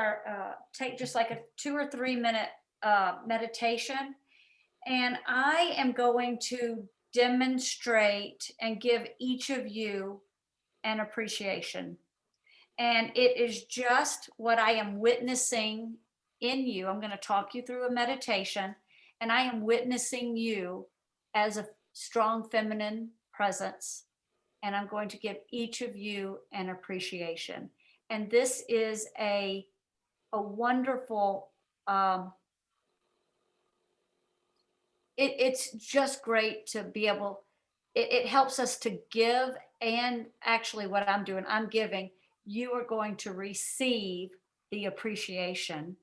take just like a 2 or 3 minute meditation. And I am going to demonstrate and give each of you an appreciation. And it is just what I am witnessing in you. I'm going to talk you through a meditation, and I am witnessing you as a strong feminine presence. And I'm going to give each of you an appreciation. And this is a wonderful, it's just great to be able, it helps us to give. And actually what I'm doing, I'm giving, you are going to receive the appreciation.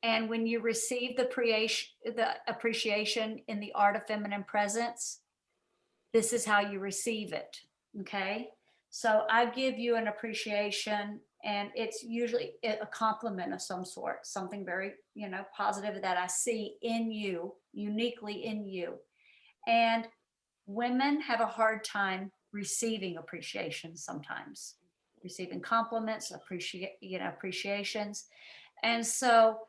And when you receive the appreciation in the art of feminine presence, this is how you receive it. Okay. So I give you an appreciation, and it's usually a compliment of some sort, something very, positive that I see in you, uniquely in you. And women have a hard time receiving appreciation sometimes, receiving compliments, appreciations. And so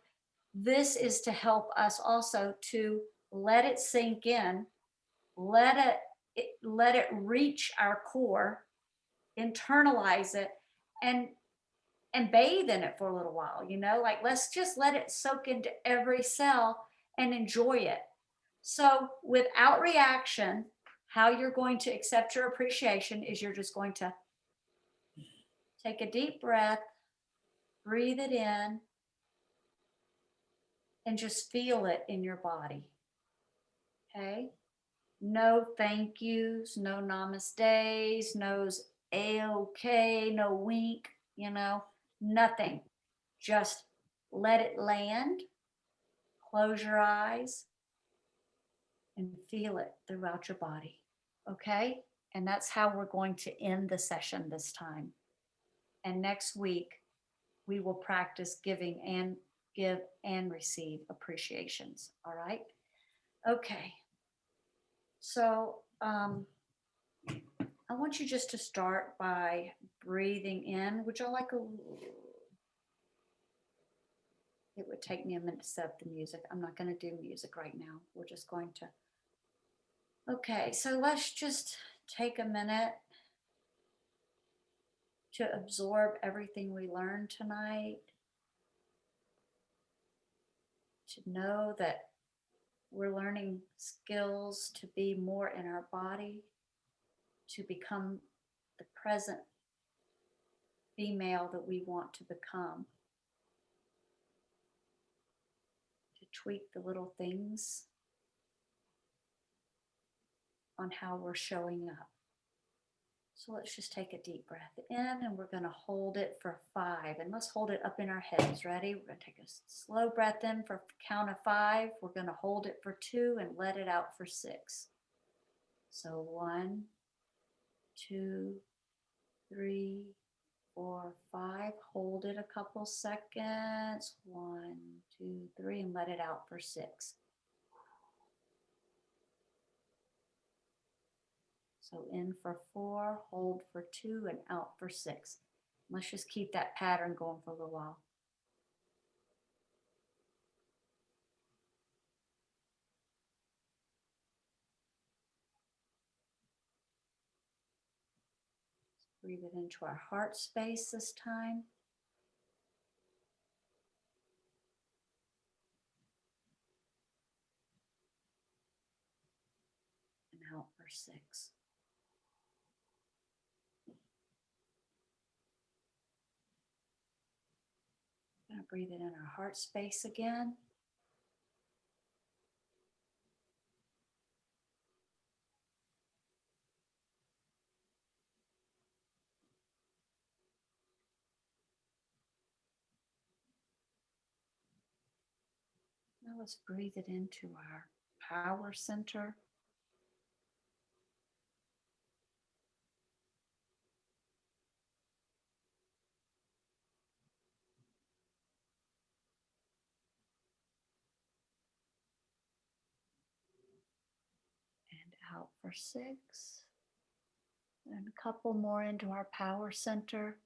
this is to help us also to let it sink in, let it reach our core, internalize it, and bathe in it for a little while, like let's just let it soak into every cell and enjoy it. So without reaction, how you're going to accept your appreciation is you're just going to take a deep breath, breathe it in, and just feel it in your body. Okay? No thank yous, no namaste, no a-okay, no wink, nothing. Just let it land, close your eyes, and feel it throughout your body. Okay? And that's how we're going to end the session this time. And next week, we will practice give and receive appreciations. All right? Okay. So I want you just to start by breathing in. Would y'all like it would take me a minute to set up the music. I'm not going to do music right now. We're just going to. Okay, so let's just take a minute to absorb everything we learned tonight. To know that we're learning skills to be more in our body, to become the present female that we want to become, to tweak the little things on how we're showing up. So let's just take a deep breath in, and we're going to hold it for 5, and let's hold it up in our heads. Ready? We're going to take a slow breath in for count of 5. We're going to hold it for 2 and let it out for 6. So 1, 2, 3, 4, 5. Hold it a couple seconds. 1, 2, 3, and let it out for 6. So in for 4, hold for 2, and out for 6. Let's just keep that pattern going for a little while. Breathe it into our heart space this time. And out for 6. Going to breathe it in our heart space again. Let's breathe it into our power center. And out for 6. And a couple more into our power center.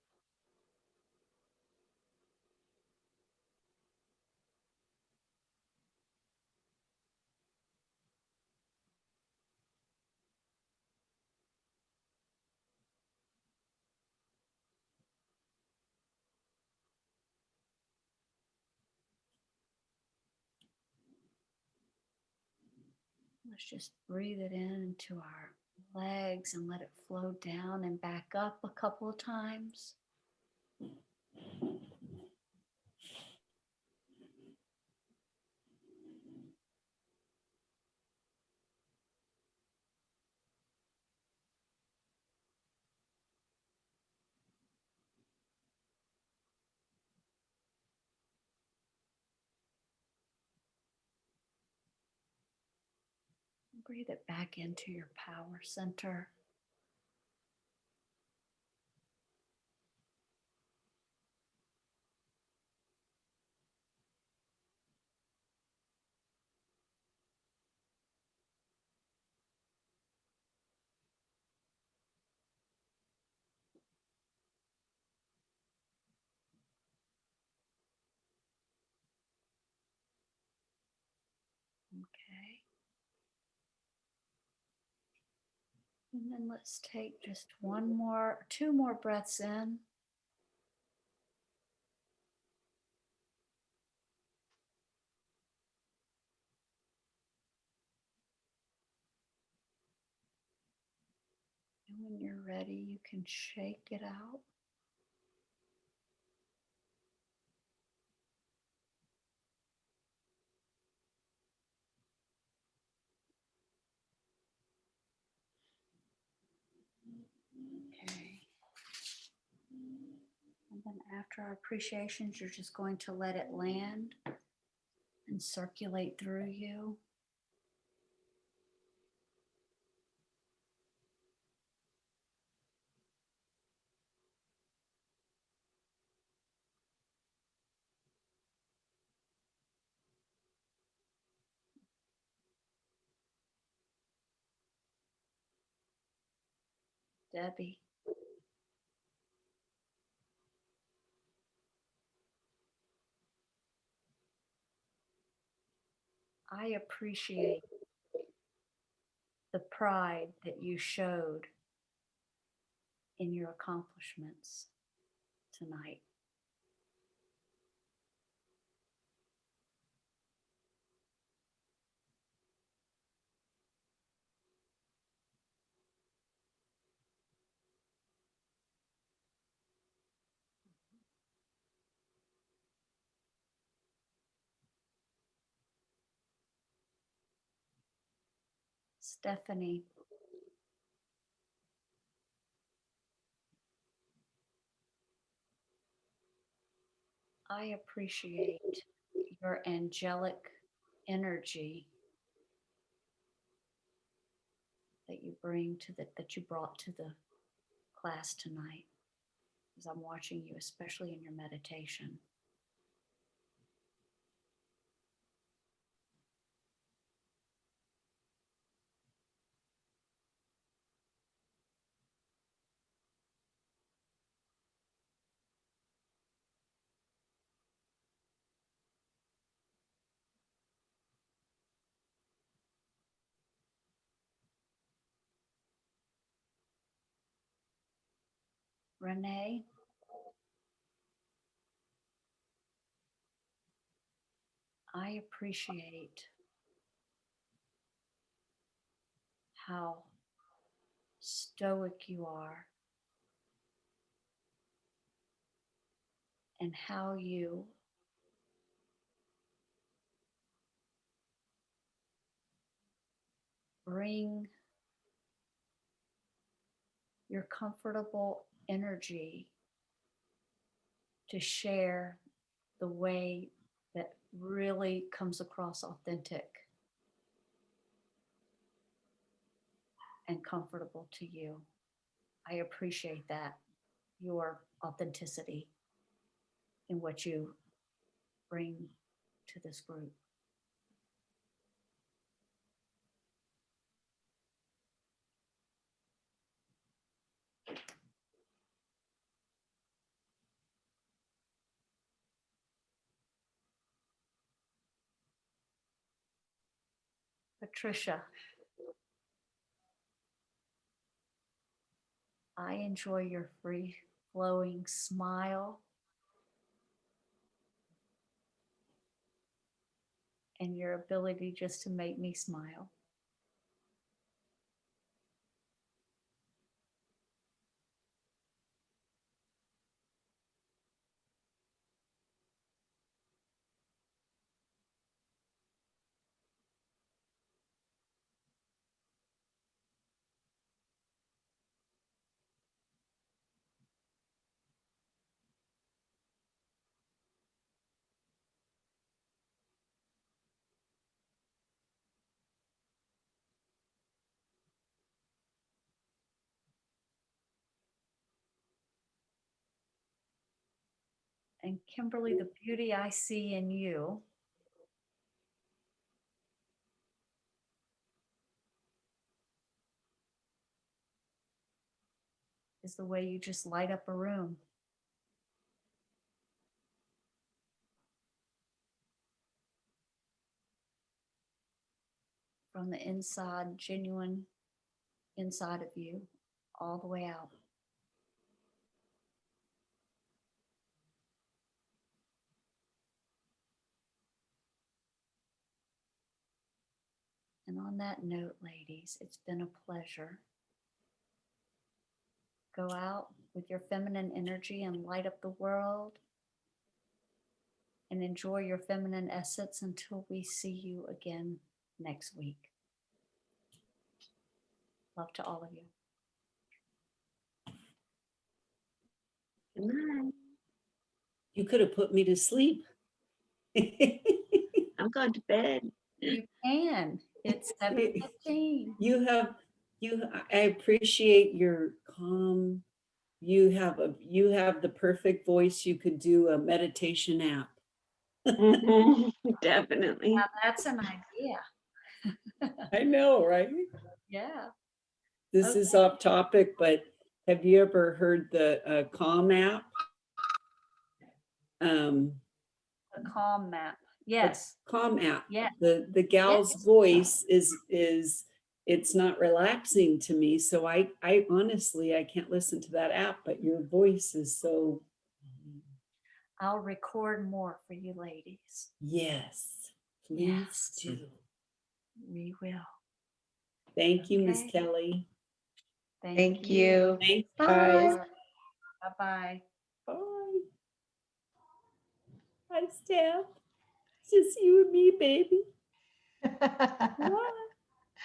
Let's just breathe it in into our legs and let it flow down and back up a couple of times. Breathe it back into your power center. Okay. And then let's take just two more breaths in. And when you're ready, you can shake it out. Okay. And then after our appreciations, you're just going to let it land and circulate through you. Debbie, I appreciate the pride that you showed in your accomplishments tonight. Stephanie, I appreciate your angelic energy that you that you brought to the class tonight as I'm watching you, especially in your meditation. Renee, I appreciate how stoic you are and how you bring your comfortable energy to share the way that really comes across authentic and comfortable to you. I appreciate that, your authenticity in what you bring to this group. Patricia, I enjoy your free flowing smile and your ability just to make me smile. And Kimberly, the beauty I see in you is the way you just light up a room. From the inside, genuine inside of you, all the way out. And on that note, ladies, it's been a pleasure. Go out with your feminine energy and light up the world. And enjoy your feminine essence until we see you again next week. Love to all of you. Good night. You could have put me to sleep. I'm going to bed. You can. It's 7:15. I appreciate your calm. You have the perfect voice. You could do a meditation app. Mhm, definitely. Now that's an idea. I know, right? Yeah. This is Okay. off topic, but have you ever heard the Calm app? A calm map. Yes. Calm app. Yeah. The gal's voice is it's not relaxing to me. So I honestly I can't listen to that app, but your voice is so I'll record more for you ladies. yes, please Yes. do. We will. Thank you, Miss Okay. Kelley. Thank you. Thanks, Bye. guys. Bye-bye. Bye. Hi, Steph. It's just you and me, baby. Bye.